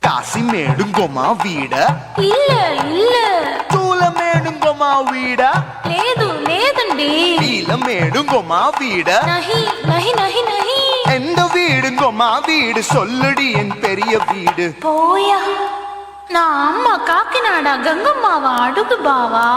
కాశీమేడుంగోమా వీడ இல்ல இல்ல తూలమేడుంగోమా వీడ లేదు లేదండి நீலமேடுங்கோமா வீட நஹி நஹி நஹி நஹி எந்த வீடுங்கோமா வீடு சொல்லுடி என் பெரிய வீடு போயா நான் அம்மா காக்கிநாடா கங்கம்மாவா அடுகு பாவா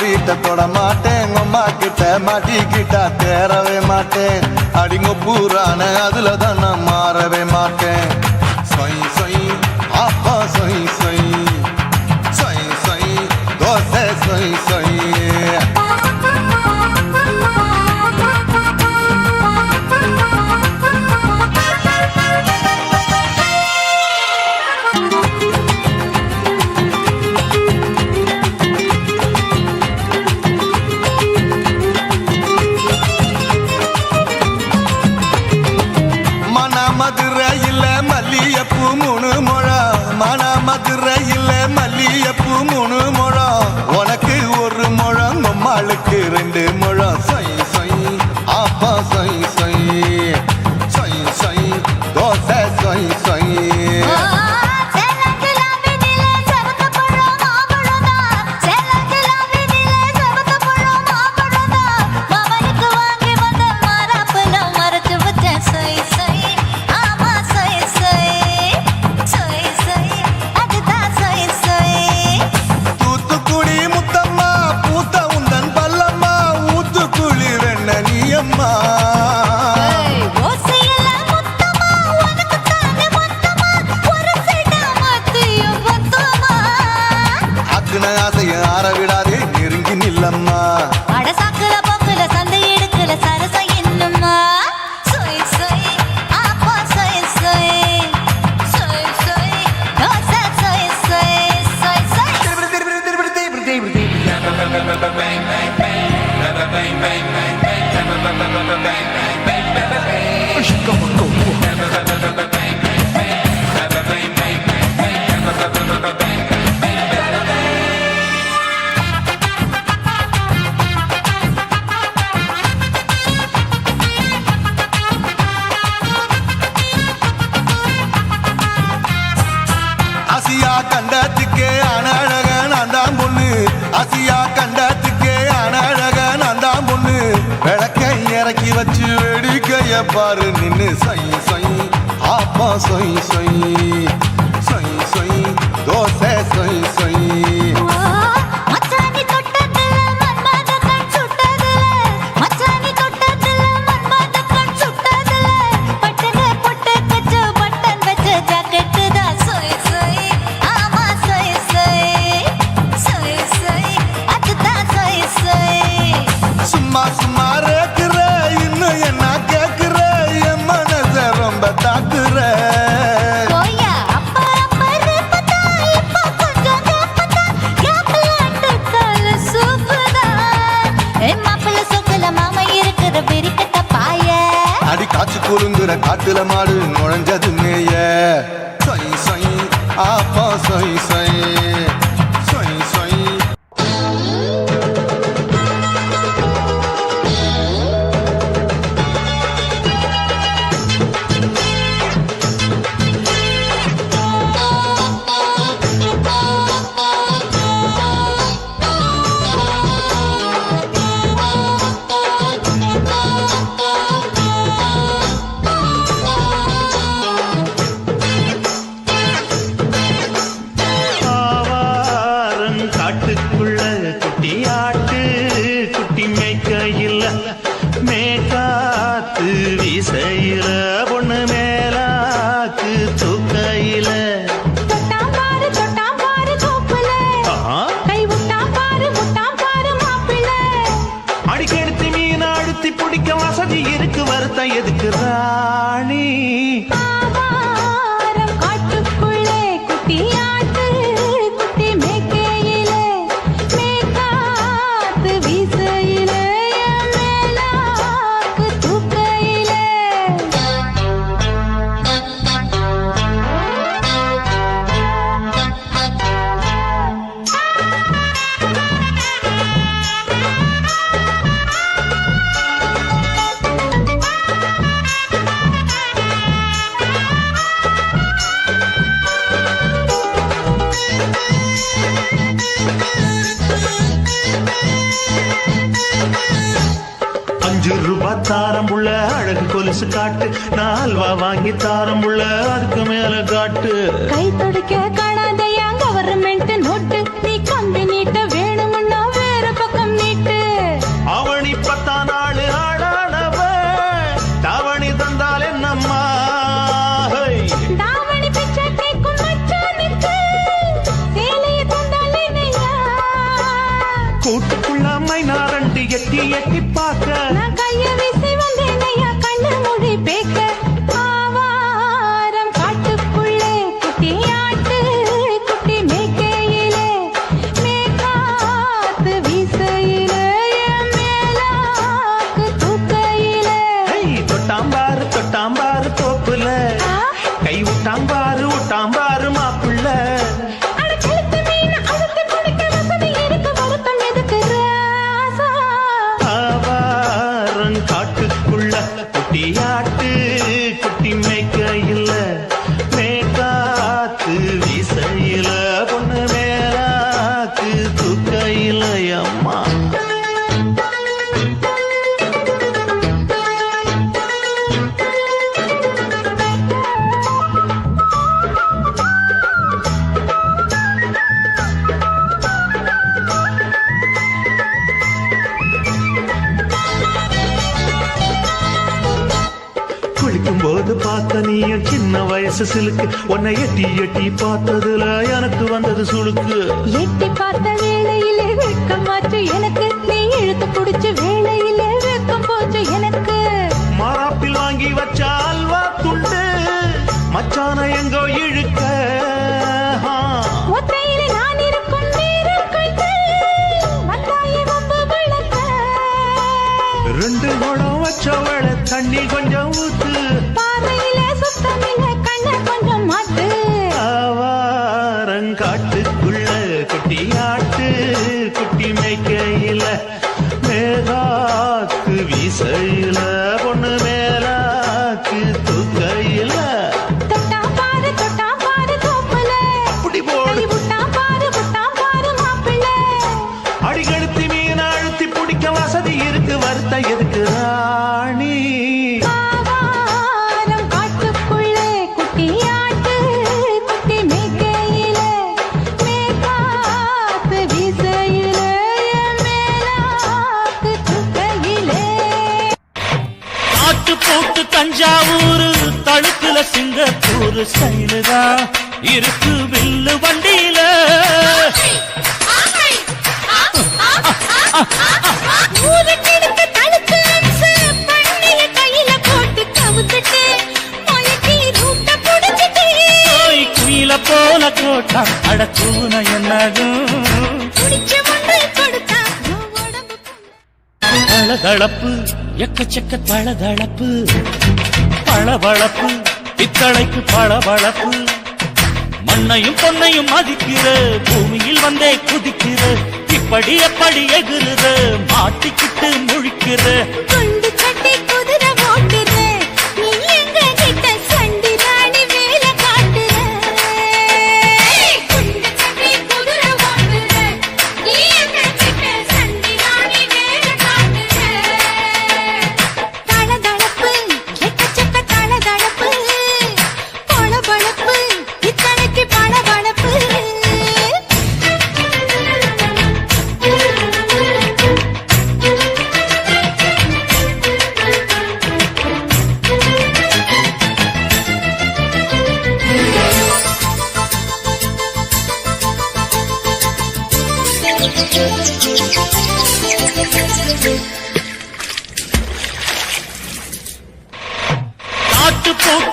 வீட்டை தொட மாட்டேன் அம்மா கிட்ட மாட்டிக்கிட்டா தேரவே மாட்டேன் அடிங்க பூரான அதுல தான் நான் மாறவே மாட்டேன் சொய் சொய் அப்பா சொய் சொய் சொய் சொய் தோசை சொய் சொய் மதுரையில் மல்லியப்பூ 3 முழம் மன மதுரையில் மல்லியப்பூ 3 முழம் உனக்கு 1 முழம் அம்மாளுக்கு 2 முழம் சொய் சொய் அப்பா சொய் சொய் சொய் சொய் தோசை சொய் சொய் ஆற விடாதே நெருங்கி நில்லம்மா அடசாக்குல போக்குல சந்தை எடுக்கல சரச என்னம்மா சொய் சொய் அப்பா சொய் சொய் சொய் சொய் தோசை சொய் சொய் சொய் சொய் ஆசியா கண்டத்துக்கே அனழக நான் தான் பொண்ணு ஆசியா கண்டத்துக்கே அனழக நான் தான் பொண்ணு விளக்கை இறக்கி வச்சு வேடிக்கைய பாரு நின்னு சொய் சொய் அப்பா சொய் சொய் சொய் சொய் தோசை சொய் சொய் சும்மா சும்மா ரேக்குற இன்னும் என்ன கேக்குற என் மனச ரொம்ப தாக்குற அடி காய்ச்சி குலுங்குற காட்டுல மாடு நுழைஞ்சது மேய சொய் சொய் அப்பா சொய் சொய் சொய் சொய் ஆவ வருத்தம் எதுக்கு ராணி ஆவாரம் காட்டுக்குள்ளே குட்டியாட்டு குட்டி மேய்க்கையிலே மேய்க்காத்து வீசையிலே மேலாக்கு தூக்கையிலே ₹5 தாரம் புள்ள அழகு கொலுசு காட்டு நான் அல்வா வாங்கி தாரம் புள்ள அதுக்கு மேல காட்டு கை துடிக்க காணாதையா கவர்மெண்ட் நோட்டு நீ கம்பி நீட்ட வேணும்னா வேற பக்கம் நீட்டு அவனி 10 நாள் ஆளானவ தாவணி தந்தால் என்னம்மா தாவணி பிச்சை கேக்கும் மச்சானுக்கு சேலையை தந்தாலே நையா கூட்டுக்குள்ள மைனாரண்டு எட்டி எட்டி பார்க்க நான் கைய வீசி வந்தேன் ஐயா கண்ணு மொழி பேக்க ஆவாரம் காட்டுக்குள்ளே குட்டியாட்டு குட்டி மேய்க்கையிலே மேய்க்காத்து வீசையிலே மேலாக்கு தூக்கையிலே தொட்டாம்பாரு தோப்புல கை விட்டாம்பாரு மாப்புள்ள அட கழுத்து மீன் அழுத்தி பிடிக்க வசதி இருக்கு வருத்தம் எதுக்கு ராசா ஆவாரம் காட்டுக்குள்ள குட்டியாட்டு குட்டி மேய்க்கையில மேய்காத்து வீசையில பொண்ணு மேலாக்கு தூக்கையில அம்மா குளிக்கும் போது பார்த்த நீயும் சின்ன வயசு சிலுக்கு உன்னை எட்டி எட்டி பார்த்ததுல எனக்கு வந்தது சுளுக்கு எட்டி பார்த்த வேளையிலே வெட்கம் மாற்று எனக்கு நீ இழுத்து புடிச்ச வேளையிலே வெட்கம் போச்சு எனக்கு மாறாப்பில் வாங்கி வச்ச அல்வா துண்டு மச்சான எங்கோ இழுக்க ஒத்தையிலே நான் இருக்கும் நேரம் கண்டு வந்தாயே வம்பு விளக்க 2 குடம் வச்சவள தண்ணி கொஞ்சம் ஊத்து பார்வையிலே சுத்தமில்ல கண்ண கொஞ்சம் மாத்து ஆவாரங்காட்டுக்குள்ள குட்டியாட்டு குட்டி மேய்க்கையில மேலாக்கு வீசையில பொண்ணு மேலாக்கு தூக்கையில தொட்டா பாரு தோப்புல அப்படி போடு கை விட்டா பாரு மாப்பிள்ளை அடிகழுத்தி மீன் அழுத்தி பிடிக்க வசதி இருக்கு வருத்தம் எதுக்கு ராணி ஆவாரம் காட்டுக்குள்ளே குட்டியாட்டு குட்டி மேய்க்கையிலே மேய்க்காத்து வீசையிலே மேலாக்கு தூக்கையிலே ஆட்டு போட்டு தஞ்சாவூர் தழுக்குல சிங்கப்பூர் ஸ்டைலுதா இருக்கு வில்லு வண்டியில ஊருக்கெடுத்து தடுத்து அம்சு பண்ணிய கையில போட்டு கவுத்துட்டு மயக்கி ரூட்ட புடிச்சிட்டு குயில போல கோட்டா அடக்கூன என்னதும் புடிச்ச முண்டு கொடுத்தா உடம்பு பளதளப்பு எக்கச்சக்க பளதளப்பு பளபளப்பு பித்தளைக்கு பளபளப்பு மண்ணையும் பொன்னையும் மதிக்கிற பூமியில் வந்தே குதிக்கிற இப்படி எப்படி எகுறுற மாட்டிக்கிட்டு முழிக்கிற குண்டு கட்டி குதிரை ஓட்டுற நீ எங்க கிட்ட சண்டி ராணி வேலை காட்டுற குண்டு கட்டி குதிரை ஓட்டுற நீ எங்க கிட்ட சண்டி ராணி வேலை காட்டுற தளதளப்பு எக்கச்சக்க தளதளப்பு பளபளப்பு இத்தனைக்கு பளபளப்பு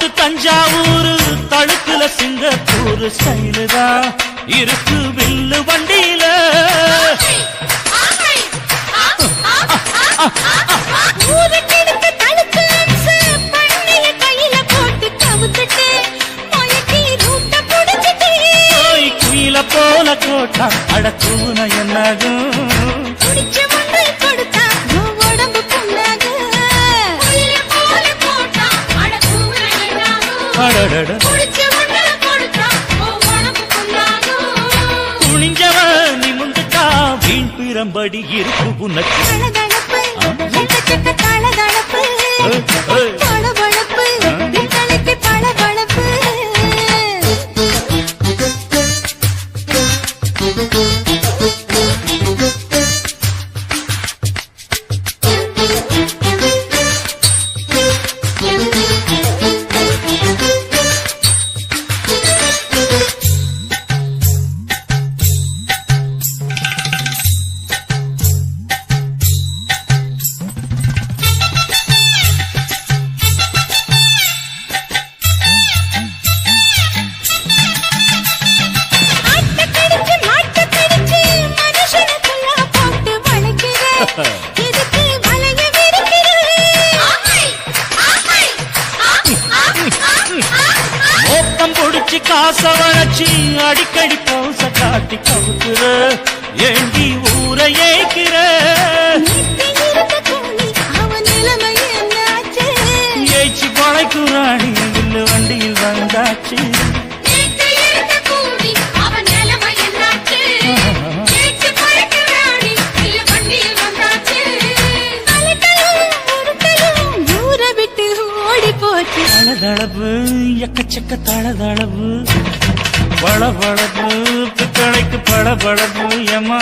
பட்டு தஞ்சாவூர் தழுக்குல சிங்கப்பூர் ஸ்டைலு தான் இருக்கு வில்லு வண்டியில. ஊருக்கெடுத்து தழுக்கு அம்சு, பண்ணைய கையில போட்டு கவுத்துட்டு, மயக்கி ரூட்ட புடிச்சிட்டு, குயில போல கோட்டா அடக்கூன என்னாகும். குடிச்ச முண்டு கொடுத்தா உன் உடம்பு புண்ணாகும். குயில போல போட்டா அடக்கூன என்னாகும். அடடட குடிச்ச முண்டு கொடுத்தா உன் உடம்பு புண்ணாகும். துணிஞ்சவன் நிமிந்துட்டா வீண் பிறம்படி இருக்கு உனக்கு. தளதளப்பு, எக்கச்சக்க தளதளப்பு, பளபளப்பு, பித்தளைக்கு பளபளப்பு. ஆட்டக்கடிச்சு, மாட்டக்கடிச்சு, மனுஷனுக்குள்ள போட்டு வளைக்கிற. எதுக்கு வளைய விரிக்கிற? மோப்பம் பொடிச்சு காச வளைச்சு அடிக்கடி பௌச காட்டி கவுக்குற. ஏண்டி ஊரை ஏய்க்கிற? நேத்து இருந்த கூலி, அவன் நிலைமை என்னாச்சு? ஏய்ச்சி கொலைக்குறாணி வில்லு வண்டியில் வந்தாச்சு. நேத்து இருந்த கூலி, அவன் நிலைமை என்னாச்சு? நேற்று பறக்கிறானி, இல்ல வண்டியில் வந்தாச்சு. அலட்டலும், உருட்டலும், ஊரை விட்டு ஓடி போச்சு. தளதளவு எக்கச்சக்க தளதளவு, பளபளப்பு பித்தளைக்கு பளபளப்பு. ஏமா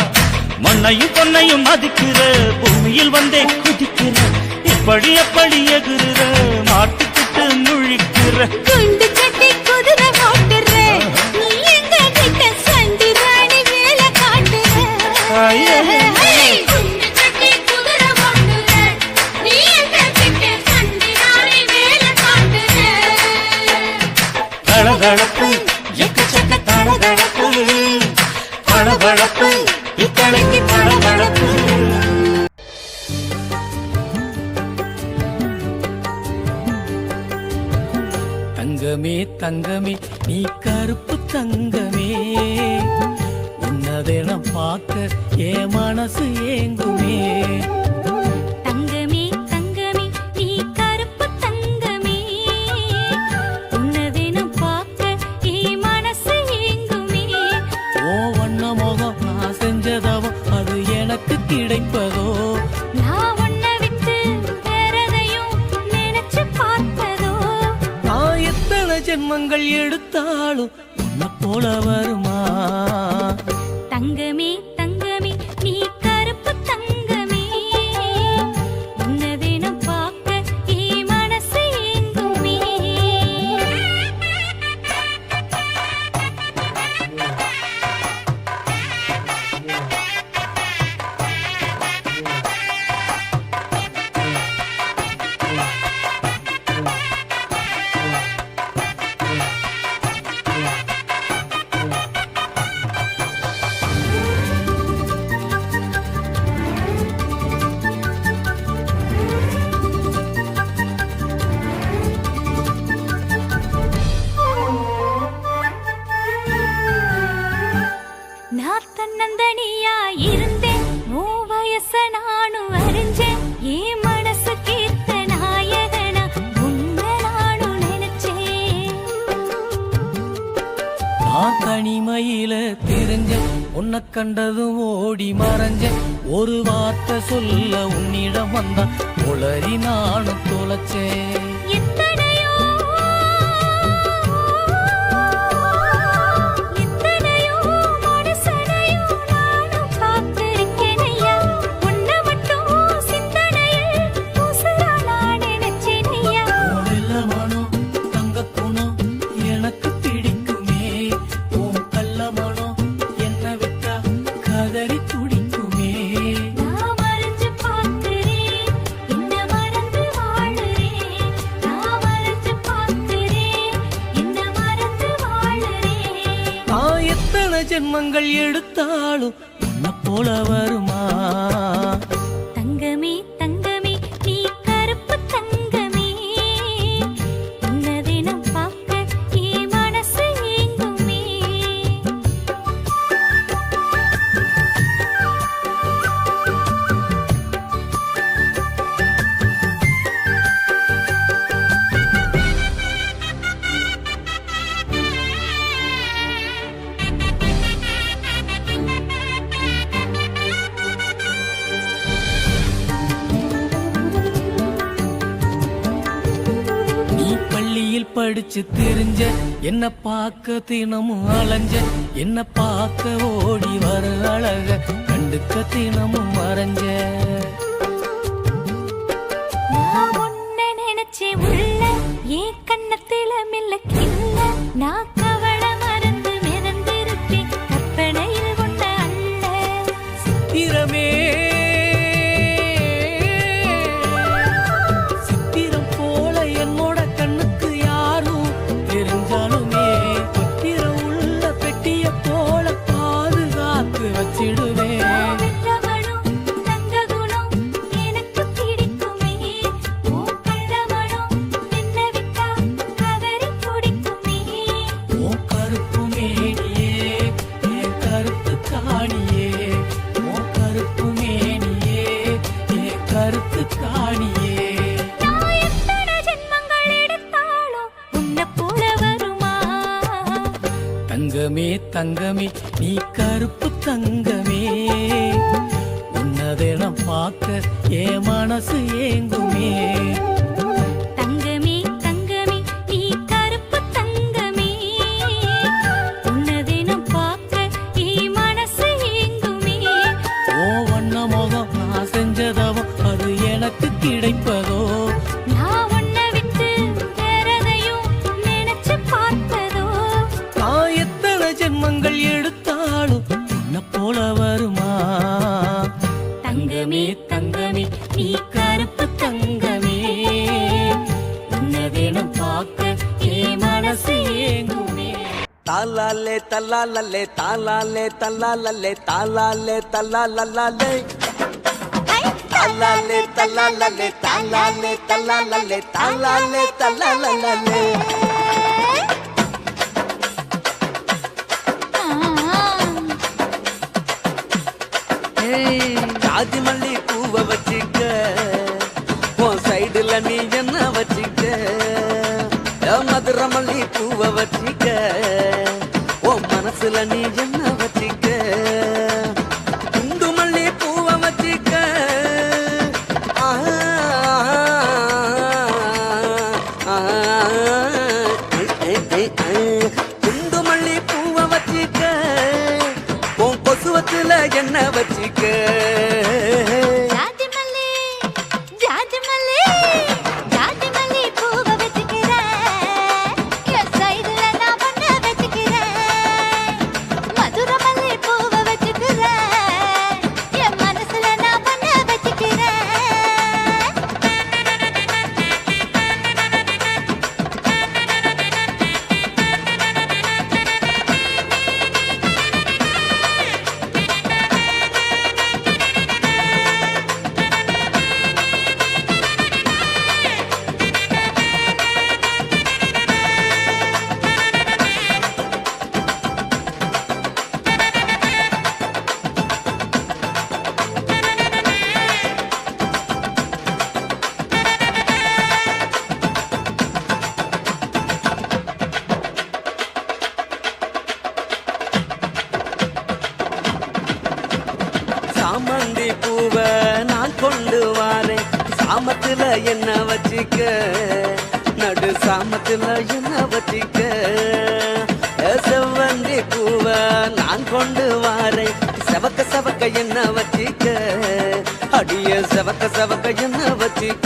மண்ணையும் பொன்னையும் மதிக்கிற, பூமியில் வந்தே குதிக்கிற. இப்படி எப்படி எகுற, மாட்டுக்கிட்டு முழிக்கிற. குண்டு சட்டி குதிரை ஓட்டுற, நீ எங்க கிட்ட சண்டி ராணி வேலை காட்டுற. ஐயே. குண்டு சட்டி குதிரை ஓட்டுற, நீ எங்க கிட்ட சண்டி ராணி வேலை காட்டுற. தளதளப்பு எக்கச்சக்க தளதளப்பு, பளபளப்பு பித்தளைக்கு பளபளப்பு. தங்கமே தங்கமே நீ கருப்பு தங்கமே, உன்னதென பார்க்க என் மனசு ஏங்குமே. தங்கமே தங்கமே நீ கருப்பு தங்கமே, உன்னதென பார்க்க என் மனசு ஏங்குமே. ஓ வண்ண முகம் நான் செஞ்சதவோ அது எனக்கு கிடைப்பதோ. நான் உன்னை விட்டு வேறெதையும் நினைச்சு பார்ப்பதோ. நான் எத்தனை ஜென்மங்கள் எடுத்தாலும் உன்னை போல வருமா. தங்கமே தங்கமே நீ கருப்பு தங்கமே, உன்னதென பார்க்க என் மனசு ஏங்குமே. நான் தன்னந்தனியா இருந்தேன், உன் வயச நானும் அறிஞ்சேன். என் மனசு கேட்ட நாயகனா உன்னை நானும் நினைச்சேன். நான் தனிமையில தெரிஞ்சேன், உன்னை கண்டதும் ஓடி மறைஞ்சேன். ஒரு வார்த்தை சொல்ல உன்னிடம் வந்தா உளறி நானும் தொலைச்சேன். எத்தனையோ எத்தனையோ மனுஷனையும் நானும் பார்த்திருக்கேன் ஐயா. உன்னை மட்டும் சிந்தனையில் உசுரா நான் நினைச்சேன் ஐயா. உன் மனம் தங்க குணம் எனக்கு பிடிக்குமே. உன் கள்ள மனம் என்ன விட்டா கதறி துடிக்குமே. நான் மறைஞ்சு பார்க்கிறேன், என்ன மறந்து வாழுறேன். நான் ஜென்மங்கள் எடுத்தாலும் உன்னை போல வருமா? தங்கமே தங்கமே நீ கருப்பு தங்கமே, உன்னை தினம் பார்க்க என் மனசு ஏங்குமே. நீ பள்ளியில் படிச்சு தெரிஞ்ச என்ன பார்க்க தினமும் அலைஞ்ச, என்ன பார்க்க ஓடி வர அழக கண்டுக்க தினமும் மறைஞ்ச. நான் உன்னை நினைச்சே உள்ள என் கண்ணத்தில மில்லக்கில்ல, நான் கவலை மறந்து மிதந்திருப்பேன் கற்பனையில் கொண்ட அல்ல. சித்திரமே சித்திரம் போல என்னோட கண்ணுக்கு யாரும் தெரிஞ்சாலுமே, பத்திரம் உள்ள பெட்டிய போல பாதுகாத்து வச்சிடுவேன். வெள்ளமனம் தங்க குணம் எனக்கு பிடிக்குமே, உன் கள்ளமனம் என்ன விட்டா கதறி பிடிக்குமே. உன் கருப்பு மேனியே என் கருத்து காணியே, உன் கருப்பு மேனியே என் கருத்து காணியே. நான் எத்தனை ஜென்மங்கள் எடுத்தாலும் உன்னை போல வருமா? தங்கமே தங்கமே நீ கருப்பு தங்கமே, உன்னதெனம் பார்க்க என் மனசு ஏங்குமே. தங்கமே தங்கமே நீ கருப்பு தங்கமே, உன்னை தினம் பார்க்க என் மனசு ஏங்குமே. ஓ வண்ண முகம் நான் செஞ்சதவோ அது எனக்கு கிடைப்பதோ, நான் உன்னை விட்டு வேறதையும் நினைச்சு பார்ப்பதோ. நான் எத்தனை ஜென்மங்கள் எடுத்தாலும் உன்னை போல வருமா? தங்கமே தங்கமே நீ கருப்பு தங்கமே, உன்னதெனம் பார்க்க என் மனசு ஏங்குமே. தாலாலே தல்லாலே தாலாலே தல்லாலே தாலாலே தல்லாலே தாலாலே தல்லாலே தாலாலே தல்லாலே தாலாலே தல்லாலே. ஜாதி மல்லி பூவை வச்சுக்க, உன் சைடுல நீ என்ன வச்சுக்க, மதுரை மல்லி பூவை வச்சுக்க, உன் மனசுல நீ என்ன வச்சுக்க, குண்டு மல்லி பூவை வச்சுக்க. குண்டு மல்லி பூவை வச்சுக்க, உன் கொசுவத்துல என்ன வச்சுக்க. ஜாதி மல்லி ஜாதி மல்லி ஜாதி மல்லி பூவை வச்சுக்கிறேன், என் சைடுல நான் பண்ண வச்சுக்கிறேன். மதுரை மல்லி பூவை வச்சுக்கிறேன், என் மனசுல நான் பண்ண வச்சுக்கிறேன். சாமந்தி பூவை நான் கொண்டு வாரேன், சாமத்துல என்ன வச்சுக்க, நடு சாமத்துல என்ன வச்சுக்க. செவ்வந்தி பூவை நான் கொண்டு வாரேன், செவக்க செவக்க என்ன வச்சுக்க, அடிய செவக்க செவக்க என்ன வச்சுக்க.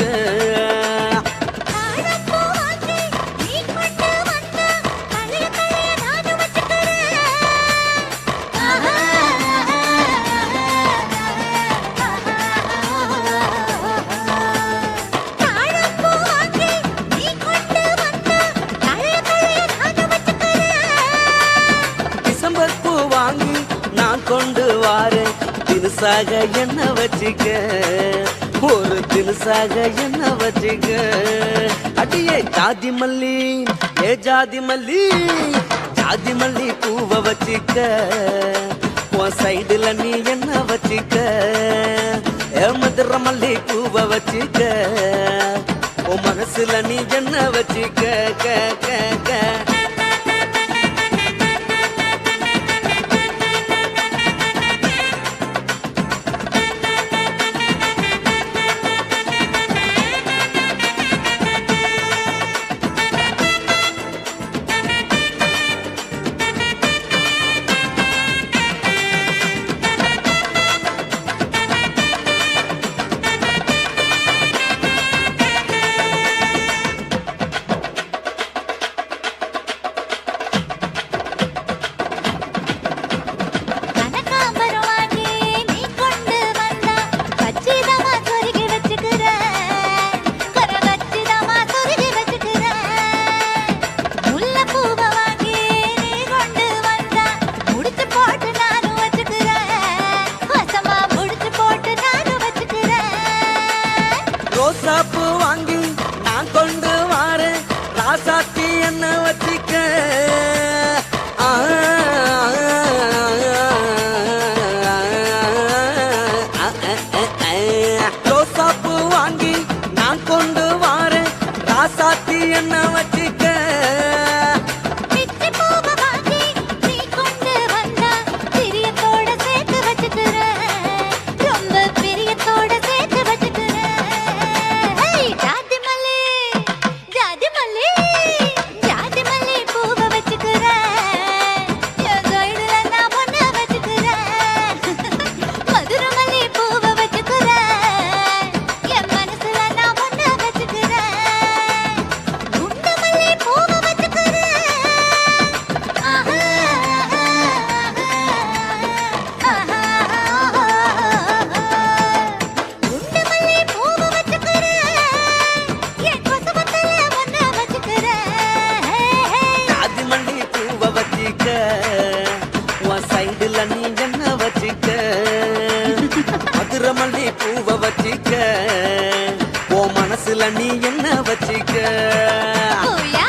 டிசம்பர் பூ வாங்கி புதுசாக என்ன வச்சிக்க ஒரு தினுசாக என்ன வச்சிக்க அடியே ஜாதி மல்லி ஏ ஜாதி மல்லி ஜாதி மல்லி பூவ வச்சிக்க உன் சைடுல நீ என்ன வச்சிக்க ஏ மதுர மல்லி பூவ வச்சிக்க உன் மனசுல நீ என்ன வச்சிக்க க க க கனகாம்பரம் வாங்கி நீ கொண்டு வந்தா கச்சிதமா சொருகி வச்சுக்கிறேன் கரகச்சிதமா சொருகி வச்சுக்கிறேன் முல்லைப்பூவை வாங்கி நீ கொண்டு வந்தா முடிச்சு போட்டு நானும் வச்சுக்கிறேன் வசமா முடிச்சு போட்டு நானும் வச்சுக்கிறேன் ரோசாப்பூ வாங்கி நான் கொண்டு வாரேன் ராசாத்தி என்ன வச்சிக்க ரோசாப்பூ வாங்கி நான் கொண்டு வாரேன் ராசாத்தி என்ன வச்சிக்க பிச்சி பூவை வாங்கி நீ கொண்டு வந்தா பிரியத்தோட சேர்த்து வச்சுக்கிறேன் ரொம்ப பிரியத்தோட சேர்த்து வச்சுக்கிறேன் ஜாதி மல்லி ஜாதி மல்லி ஜாதி மல்லி பூவை வச்சுக்கிறேன் என் சைடுல நான் ஒன்ன வச்சுக்கிறேன் மதுரை மல்லி பூவை வச்சுக்கிறேன் என் மனசுல நான் ஒன்ன வச்சுக்கிறேன் குண்டு மல்லி பூவை வச்சுக்கிறேன் ஆஹா குண்டு மல்லி பூவை வச்சுக்கிறேன் என் கொசுவத்துல ஒன்ன வச்சுக்கிறேன் ஜாதி மல்லி பூவ வச்சிக்க உன் சைடுல நீ என்ன வச்சிக்க மதுரை மல்லி பூவ வச்சிக்க உன் மனசுல நீ என்ன வச்சிக்க பூயா